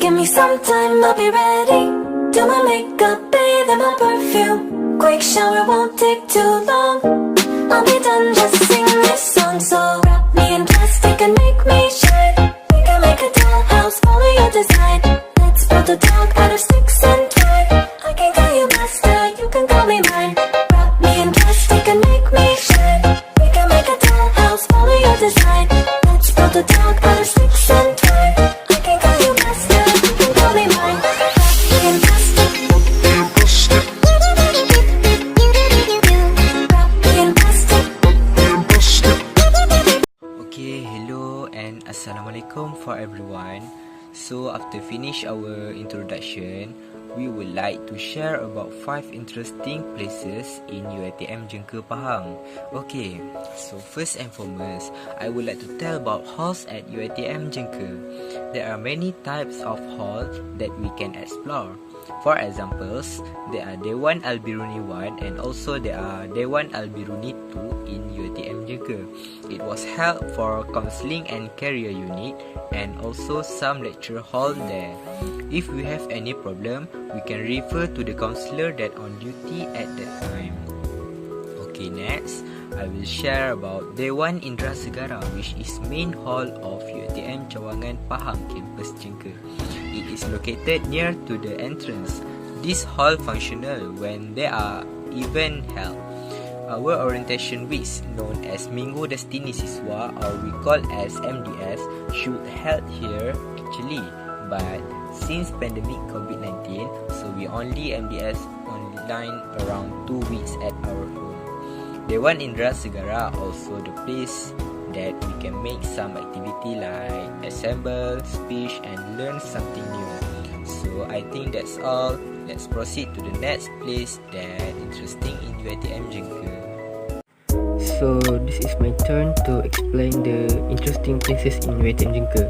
Give me some time, I'll be ready. Do my makeup, bathe in my perfume. Quick shower won't take too long. I'll be done, just sing this song. So wrap me in plastic and make me shine. We can make a dollhouse, follow your design. Let's build a dog out of sticks and twine. I can call you master, you can call me mine. Wrap me in plastic and make me shine. We can make a dollhouse, follow your design. Let's build a dog out of sticks and twine. I can call you master, you can call me mine. Wrap me in plastic. Wrap me in plastic. Okay, hello and assalamualaikum for everyone. So after finish our introduction, we would like to share about 5 interesting places in Uitm Jengka Pahang. Okay, so first and foremost, I would like to tell about halls at Uitm Jengka. There are many types of halls that we can explore. For examples, there are Dewan Al-Biruni 1 and also there are Dewan Al-Biruni 2 in Uitm Jengka. It was held for counseling and career unit and also some lecture hall there. If we have any problem, we can refer to the counselor that on duty at that time. Okay, next, I will share about Dewan Indra Segara, which is main hall of Uitm Jengka Pahang campus Jengka. It is located near to the entrance. This hall functional when there are event held. Our orientation weeks, known as Minggu Destini Siswa or we call as MDS, should held here actually. But since pandemic COVID-19, so we only MDS online around 2 weeks at our home. Dewan Indra Segara also the place that we can make some activity like assemble, speech and learn something new. So I think that's all. Let's proceed to the next place that interesting in Uitm Jengka. So this is my turn to explain the interesting places in Uitm Jengka.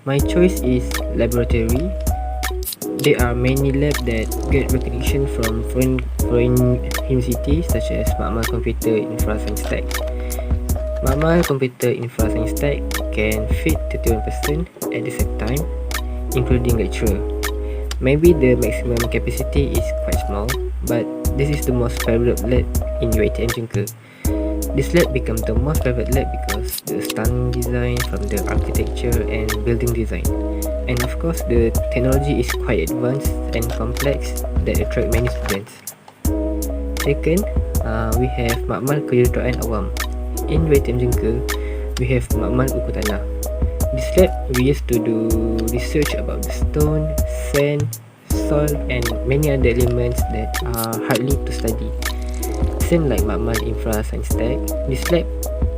My choice is laboratory. There are many labs that get recognition from foreign universities such as Makmal Computer Infra Science Tech. Makmal Computer Infra Science Tech can fit 31 person at the same time, including lecturer. Maybe the maximum capacity is quite small, but this is the most favorite lab in Uitm Jengka. This lab becomes the most favorite lab because the stunning design from the architecture and building design. And of course, the technology is quite advanced and complex that attract many students. Second, we have Makmal Kejuruteraan Awam. In Uitm Jengka, we have Makmal Ukur Tanah. This lab, we used to do research about the stone, sand, soil and many other elements that are hardly to study. Same like Makmal Infra Science Tech, this lab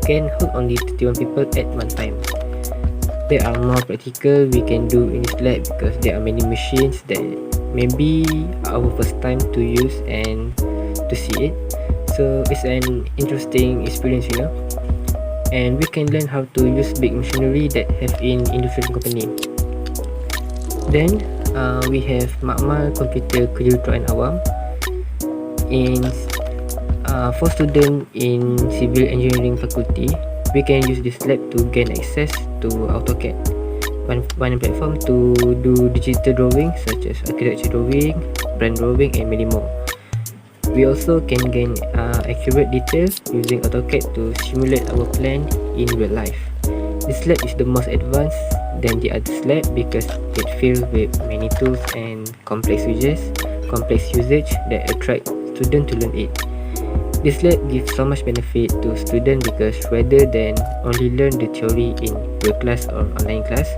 can hold only 31 people at one time. There are more practical we can do in this lab because there are many machines that maybe our first time to use and to see it. So it's an interesting experience, you know. And we can learn how to use big machinery that have in industrial company. Then we have Makmal Computer Kejuruteraan Awam. For students in civil engineering faculty, we can use this lab to gain access to AutoCAD, one platform to do digital drawing such as architecture drawing, brand drawing and many more. We also can gain accurate details using AutoCAD to simulate our plan in real life. This lab is the most advanced than the other lab because it filled with many tools and complex usage that attract students to learn it. This lab gives so much benefit to students because rather than only learn the theory in real class or online class,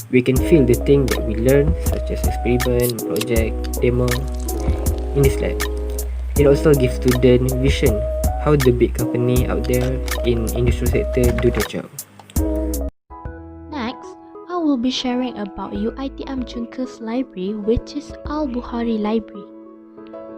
we can feel the thing that we learn such as experiment, project, demo in this lab. It also gives students vision how the big company out there in industrial sector do their job. Next, I will be sharing about Uitm Jengka's library, which is Al-Bukhari Library.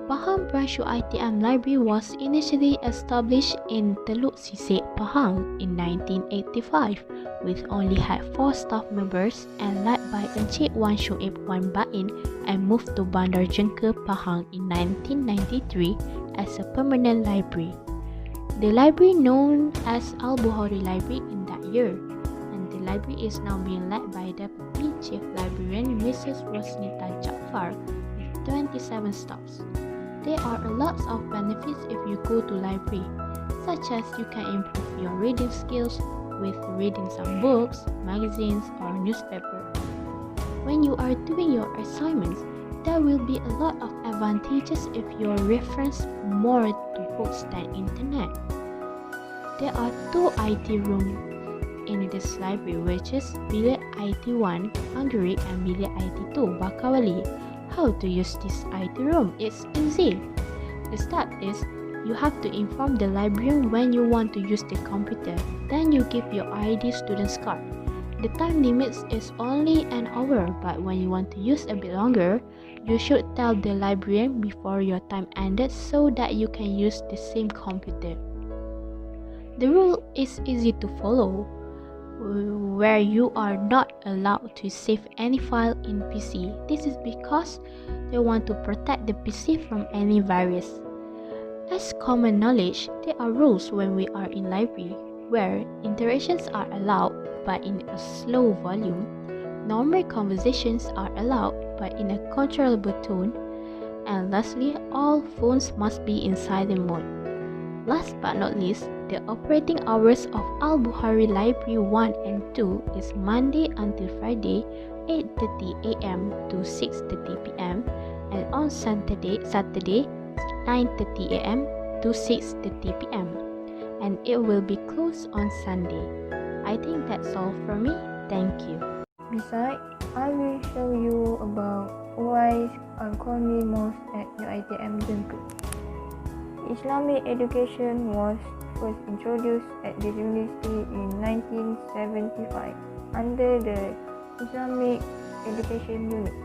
Pahang Branch Uitm Library was initially established in Teluk Sisek, Pahang in 1985 with only had 4 staff members and led by Encik Wan Shoaib Wan Bain and moved to Bandar Jengka, Pahang in 1993 as a permanent library. The library known as Al-Bukhari Library in that year, and the Library is now being led by Deputy Chief Librarian Mrs. Rosnita Jaafar with 27 staffs. There are a lot of benefits if you go to library, such as you can improve your reading skills with reading some books, magazines, or newspaper. When you are doing your assignments, there will be a lot of advantages if you reference more to books than internet. There are 2 IT rooms in this library, which is Bilik IT1 Anggerik and Bilik IT2 Bakawali. How to use this IT room? It's easy. The step is you have to inform the librarian when you want to use the computer. Then you give your ID student's card. The time limit is only an hour, but when you want to use a bit longer, you should tell the librarian before your time ended so that you can use the same computer. The rule is easy to follow, where you are not allowed to save any file in PC. This is because they want to protect the PC from any virus. As common knowledge, there are rules when we are in library, where interactions are allowed but in a slow volume. Normal conversations are allowed but in a controllable tone. And lastly, all phones must be in silent mode. Last but not least, the operating hours of Al-Bukhari Library 1 and 2 is Monday until Friday, 8:30 a.m. to 6:30 p.m. and on Saturday 9:30 a.m. to 6:30 p.m. and it will be closed on Sunday. I think that's all from me. Thank you. Besides, I will show you about why Al-Qawmi Mosque at Uitm Jengka. Islamic education was first introduced at the university in 1975 under the Islamic Education Unit.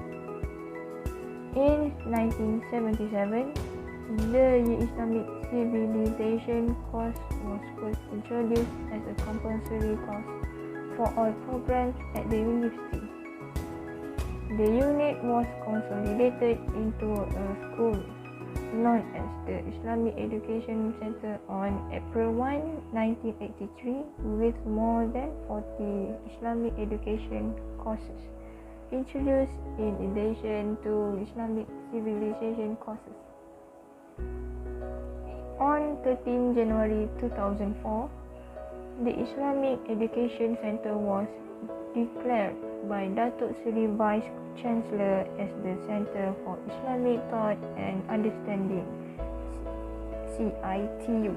In 1977, the Islamic Civilization course was first introduced as a compulsory course for all programs at the university. The unit was consolidated into a school known as the Islamic Education Center on April 1, 1983 with more than 40 Islamic education courses introduced in addition to Islamic civilization courses. On 13 January 2004, the Islamic Education Center was declared by Datuk Seri Vice Chancellor as the Center for Islamic Thought and Understanding (CITU)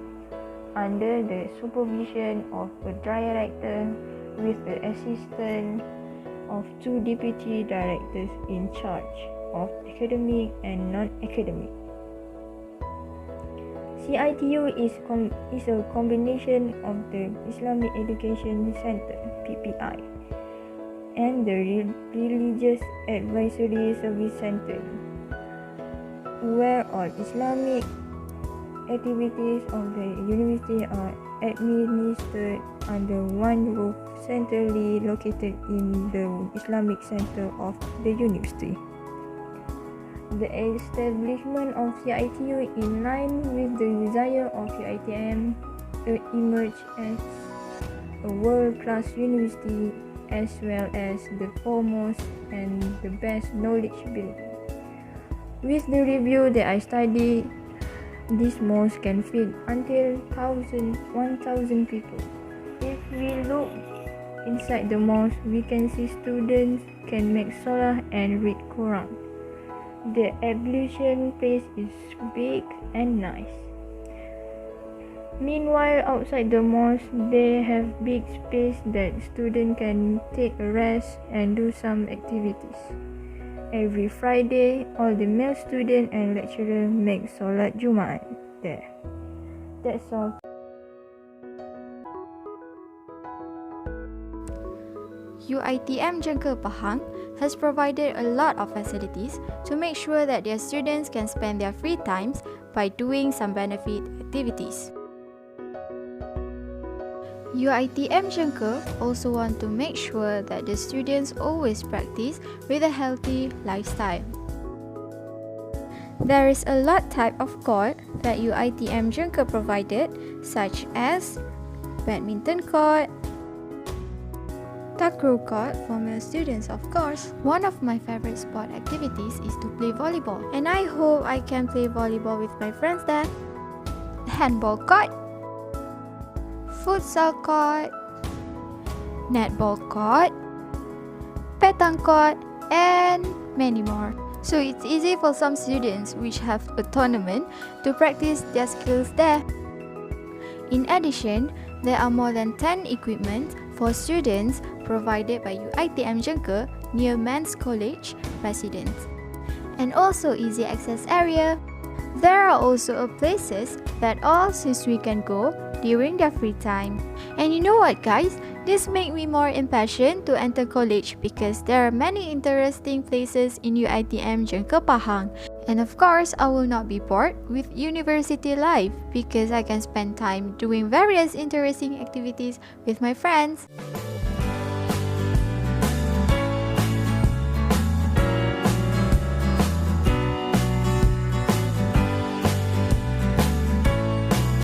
under the supervision of a director with the assistance of 2 deputy directors in charge of academic and non-academic. CITU is a combination of the Islamic Education Center (PPI) and the Religious Advisory Service Center, where all Islamic activities of the university are administered under one roof, centrally located in the Islamic Center of the university. The establishment of CITU in line with the desire of UiTM to emerge as a world-class university as well as the foremost and the best knowledge building. With the review that I studied, this mosque can fit until 1,000 people. If we look inside the mosque, we can see students can make salah and read Quran. The ablution place is big and nice. Meanwhile, outside the mosque, they have big space that students can take a rest and do some activities. Every Friday, all the male students and lecturers make Solat Jumaat there. That's all. Uitm Jengka Pahang has provided a lot of facilities to make sure that their students can spend their free times by doing some benefit activities. Uitm Jengka also want to make sure that the students always practice with a healthy lifestyle. There is a lot type of court that Uitm Jengka provided, such as badminton court, Takraw court for male students, of course. One of my favorite sport activities is to play volleyball, and I hope I can play volleyball with my friends there. Handball court, futsal court, netball court, petang court, and many more. So it's easy for some students which have a tournament to practice their skills there. In addition, there are more than 10 equipment for students provided by Uitm Jengka near Men's College residents. And also easy access area. There are also places that all students can go during their free time. And you know what, guys? This makes me more impatient to enter college because there are many interesting places in Uitm Jengka Pahang. And of course, I will not be bored with university life because I can spend time doing various interesting activities with my friends.